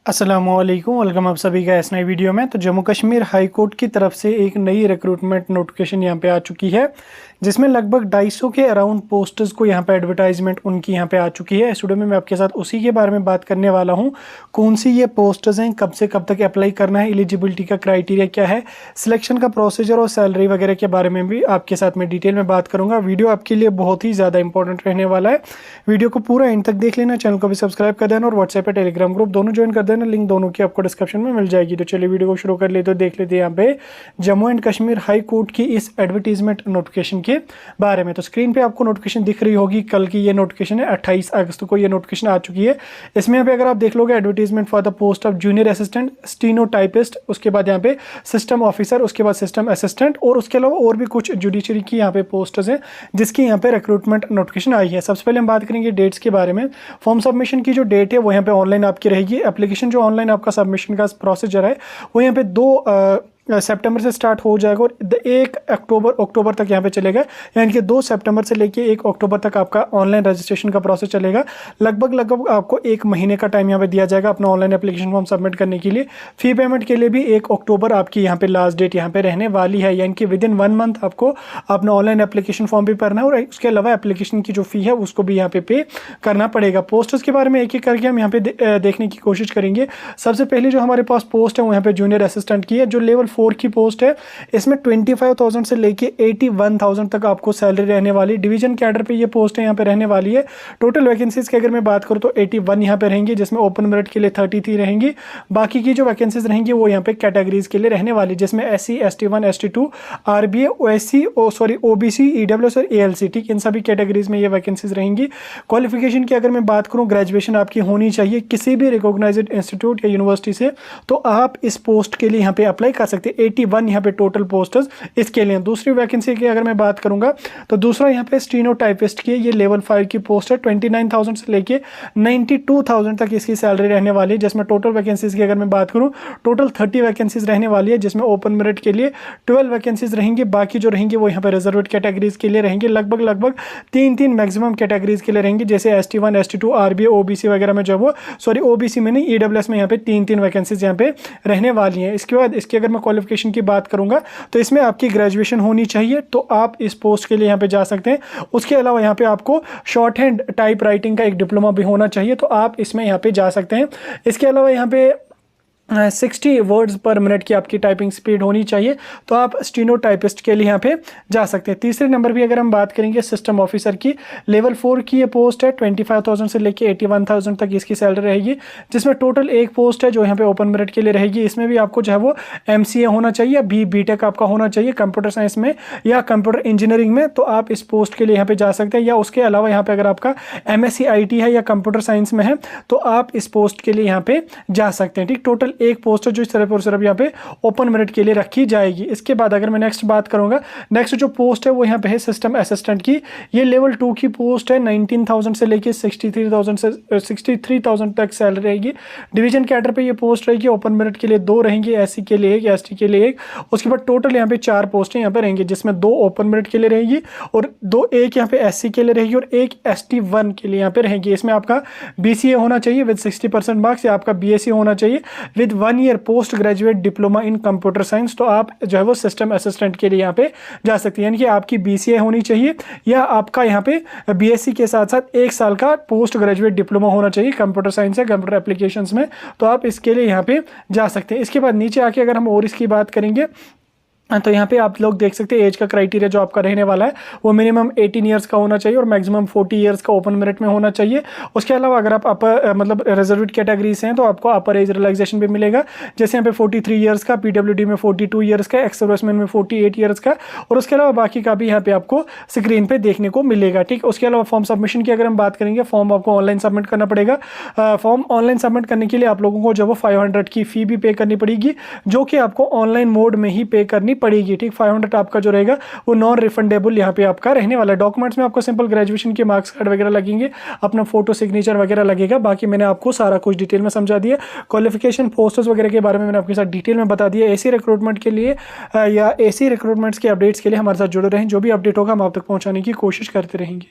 अस्सलामुअलैकुम, वेलकम आप सभी का इस नई वीडियो में। तो जम्मू कश्मीर हाई कोर्ट की तरफ से एक नई रिक्रूटमेंट नोटिफिकेशन यहाँ पे आ चुकी है, जिसमें लगभग 250 के अराउंड पोस्टर्स को यहाँ पे एडवर्टाइजमेंट उनकी यहाँ पे आ चुकी है। इस वीडियो में मैं आपके साथ उसी के बारे में बात करने वाला हूँ। कौन सी ये पोस्टर्स हैं, कब से कब तक अप्लाई करना है, एलिजिबिलिटी का क्राइटेरिया क्या है, सिलेक्शन का प्रोसीजर और सैलरी वगैरह के बारे में भी आपके साथ में डिटेल में बात करूँगा। वीडियो आपके लिए बहुत ही ज़्यादा इंपॉर्टेंट रहने वाला है। वीडियो को पूरा एंड तक देख लेना, चैनल को भी सब्सक्राइब कर देना और व्हाट्सएप पे टेलीग्राम ग्रुप दोनों ज्वाइन कर देना। लिंक दोनों की आपको डिस्क्रिप्शन में मिल जाएगी। तो चलिए वीडियो को शुरू कर लेते, तो देख लेते हैं यहाँ पे Jammu and Kashmir high court की इस एडवर्टीजमेंट नोटिफिकेशन के बारे में। तो स्क्रीन पे आपको नोटिफिकेशन दिख रही होगी, कल की ये नोटिफिकेशन है, 28 अगस्त को ये नोटिफिकेशन आ चुकी है। इसमें यहाँ पे अगर आप देख लोगे advertisement for the post of junior assistant, stenotypist, उसके बाद यहाँ पे सिस्टम ऑफिसर, उसके बाद सिस्टम असिस्टेंट और उसके अलावा और भी कुछ जुडिशरी की यहाँ पे पोस्ट्स हैं जिसकी यहाँ पे रिक्रूटमेंट नोटिफिकेशन आई है। सबसे पहले हम बात करेंगे डेट्स के बारे में। फॉर्म सबमिशन की जो डेट है वो यहाँ पे ऑनलाइन आपकी रहेगी। एप्लीकेशन जो ऑनलाइन आपका सबमिशन का प्रोसीजर है वो यहाँ पे 2 सितंबर से स्टार्ट हो जाएगा और 1 अक्टूबर तक यहाँ पे चलेगा। यानी कि 2 सितंबर से लेके 1 अक्टूबर तक आपका ऑनलाइन रजिस्ट्रेशन का प्रोसेस चलेगा। लगभग आपको 1 महीने का टाइम यहाँ पे दिया जाएगा अपना ऑनलाइन एप्लीकेशन फॉर्म सबमिट करने के लिए। फी पेमेंट के लिए भी 1 अक्टूबर आपकी यहाँ पे लास्ट डेट यहाँ पे रहने वाली है। यानी कि विदिन 1 मंथ आपको अपना ऑनलाइन एप्लीकेशन फॉर्म भी भरना है और उसके अलावा एप्लीकेशन की जो फी है उसको भी यहाँ पे करना पड़ेगा। पोस्टर्स के बारे में एक एक करके हम यहाँ पे देखने की कोशिश करेंगे। सबसे पहले जो हमारे पास पोस्ट है वो यहाँ पे जूनियर असिस्टेंट की है, जो लेवल 4 की पोस्ट है। इसमें 25,000 से लेके 81,000 तक आपको सैलरी रहने वाली। डिवीजन कैडर पे ये पोस्ट है यहाँ पे रहने वाली है। टोटल वैकेंसीज की अगर मैं बात करूँ तो 81 यहाँ पे रहेंगी, जिसमें ओपन मेरिट के लिए 33 रहेंगी। बाकी की जो वैकेंसीज रहेंगी वो यहाँ पे कैटेगरीज के लिए रहने वाली, जिसमें SC, ST1, ST2, RBA, OSC, OBC, EWS और ALC, ठीक, इन सभी कैटेगरीज में ये वैकेंसीज रहेंगी। क्वालिफिकेशन की अगर मैं बात करूँ, ग्रेजुएशन आपकी होनी चाहिए किसी भी रिकॉग्नाइज्ड इंस्टीट्यूट या यूनिवर्सिटी से, तो आप इस पोस्ट के लिए यहाँ पे अप्लाई कर सकते हैं। 81 यहाँ पे टोटल पोस्टर्स इसके लिए। दूसरी वैकेंसी की अगर मैं बात करूंगा तो दूसरा यहाँ पे स्टीनोटाइपिस्ट की, ये लेवल 5 की पोस्ट है। 29,000 से लेके 92,000 तक इसकी सैलरी रहने वाली है। जिसमें टोटल वैकेंसीज की अगर मैं बात करूं, टोटल 30 वैकेंसीज रहने वाली है, जिसमें ओपन मेरिट के लिए 12 वैकेंसीज रहेंगी। बाकी जो रहेंगी वो यहाँ पे रिजर्वेड कैटेगरीज के लिए रहेंगी। लगभग 3 मैक्सिमम कैटेगरीज के लिए रहेंगी, जैसे ST1, ST2, RBA, OBC वगैरह में, जो वो OBC में नहीं, EWS में यहाँ पे 3 वैकेंसीज यहाँ पे रहने वाली है। इसके बाद इसकी अगर मैं क्वालिफिकेशन की बात करूंगा तो इसमें आपकी ग्रेजुएशन होनी चाहिए, तो आप इस पोस्ट के लिए यहाँ पे जा सकते हैं। उसके अलावा यहाँ पे आपको शॉर्ट हैंड टाइप राइटिंग का एक डिप्लोमा भी होना चाहिए, तो आप इसमें यहाँ पे जा सकते हैं। इसके अलावा यहाँ पे 60 वर्ड्स पर मिनट की आपकी टाइपिंग स्पीड होनी चाहिए, तो आप स्टीनोटाइपिस्ट के लिए यहाँ पे जा सकते हैं। तीसरे नंबर भी अगर हम बात करेंगे सिस्टम ऑफिसर की, लेवल 4 की ये पोस्ट है। 25,000 से लेके 81,000 तक इसकी सैलरी रहेगी, जिसमें टोटल एक पोस्ट है जो यहाँ पे ओपन मेरिट के लिए रहेगी। इसमें भी आपको जो है वो MCA होना चाहिए या BTech आपका होना चाहिए कंप्यूटर साइंस में या कंप्यूटर इंजीनियरिंग में, तो आप इस पोस्ट के लिए यहाँ पे जा सकते हैं। या उसके अलावा यहाँ पे अगर आपका MSc IT है या कंप्यूटर साइंस में है तो आप इस पोस्ट के लिए यहाँ पे जा सकते हैं, ठीक। टोटल एक पोस्ट है जो सिर्फ और सिर्फ यहाँ पे ओपन मेरिट के लिए रखी जाएगी। इसके बाद अगर मैं नेक्स्ट बात करूंगा, नेक्स्ट जो पोस्ट है वो यहाँ पे है सिस्टम असिस्टेंट की। ये लेवल 2 की पोस्ट है। 19,000 से लेके 63,000 तक सैलरी रहेगी। डिवीजन कैडर पे ये पोस्ट रहेगी। ओपन मेरिट के लिए 2 रहेंगी, SC के लिए 1, ST के लिए 1। उसके बाद टोटल यहाँ पे 4 पोस्टें यहाँ पे रहेंगी, जिसमें 2 ओपन मेरिट के लिए रहेगी और 1 यहाँ पे SC के लिए रहेगी और 1 ST1 के लिए यहाँ पे रहेगी। इसमें आपका BCA होना चाहिए विद 60% मार्क्स, या आपका BSc होना चाहिए with 1 year post graduate diploma in computer science, तो आप जो है वो सिस्टम असिस्टेंट के लिए यहाँ पे जा सकते हैं। यानी कि आपकी BCA होनी चाहिए या आपका यहाँ पे BSc के साथ साथ 1 साल का पोस्ट ग्रेजुएट डिप्लोमा होना चाहिए कंप्यूटर साइंस या कंप्यूटर एप्लीकेशंस में, तो आप इसके लिए यहाँ पे जा सकते हैं। इसके बाद नीचे आके अगर हम और इसकी बात करेंगे तो यहाँ पे आप लोग देख सकते हैं एज का क्राइटेरिया जो आपका रहने वाला है वो मिनिमम 18 ईयर्स का होना चाहिए और मैक्सिमम 40 ईयर्स का ओपन मेरिट में होना चाहिए। उसके अलावा अगर आप अपर मतलब रिजर्वेड कैटेगरी से हैं तो आपको अपर एज रिलैक्सेशन भी मिलेगा, जैसे यहाँ पे 43 ईयर्स का, PWD में 42 ईयर्स का, एक्स सर्विसमैन में 48 ईयर्स का, और उसके अलावा बाकी का भी यहाँ पे आपको स्क्रीन पे देखने को मिलेगा, ठीक। उसके अलावा फॉर्म सबमिशन की अगर हम बात करेंगे, फॉर्म आपको ऑनलाइन सबमिट करना पड़ेगा। फॉर्म ऑनलाइन सबमिट करने के लिए आप लोगों को जो वो 500 की फी भी पे करनी पड़ेगी, जो कि आपको ऑनलाइन मोड में ही पे करनी पड़ेगी, ठीक। 500 आपका जो रहेगा वो नॉन रिफंडेबल यहाँ पे आपका रहने वाला है। डॉक्यूमेंट्स में आपको सिंपल ग्रेजुएशन के मार्क्स कार्ड वगैरह लगेंगे, अपना फोटो सिग्नेचर वगैरह लगेगा। बाकी मैंने आपको सारा कुछ डिटेल में समझा दिया। क्वालिफिकेशन पोस्टर्स वगैरह के बारे में मैंने आपके साथ डिटेल में बता दिया। ऐसी रिक्रूटमेंट के लिए या ऐसी रिक्रूटमेंट्स के अपडेट्स के लिए हमारे साथ जुड़े रहें। जो भी अपडेट होगा हम आप तक पहुँचाने की कोशिश करते रहेंगे।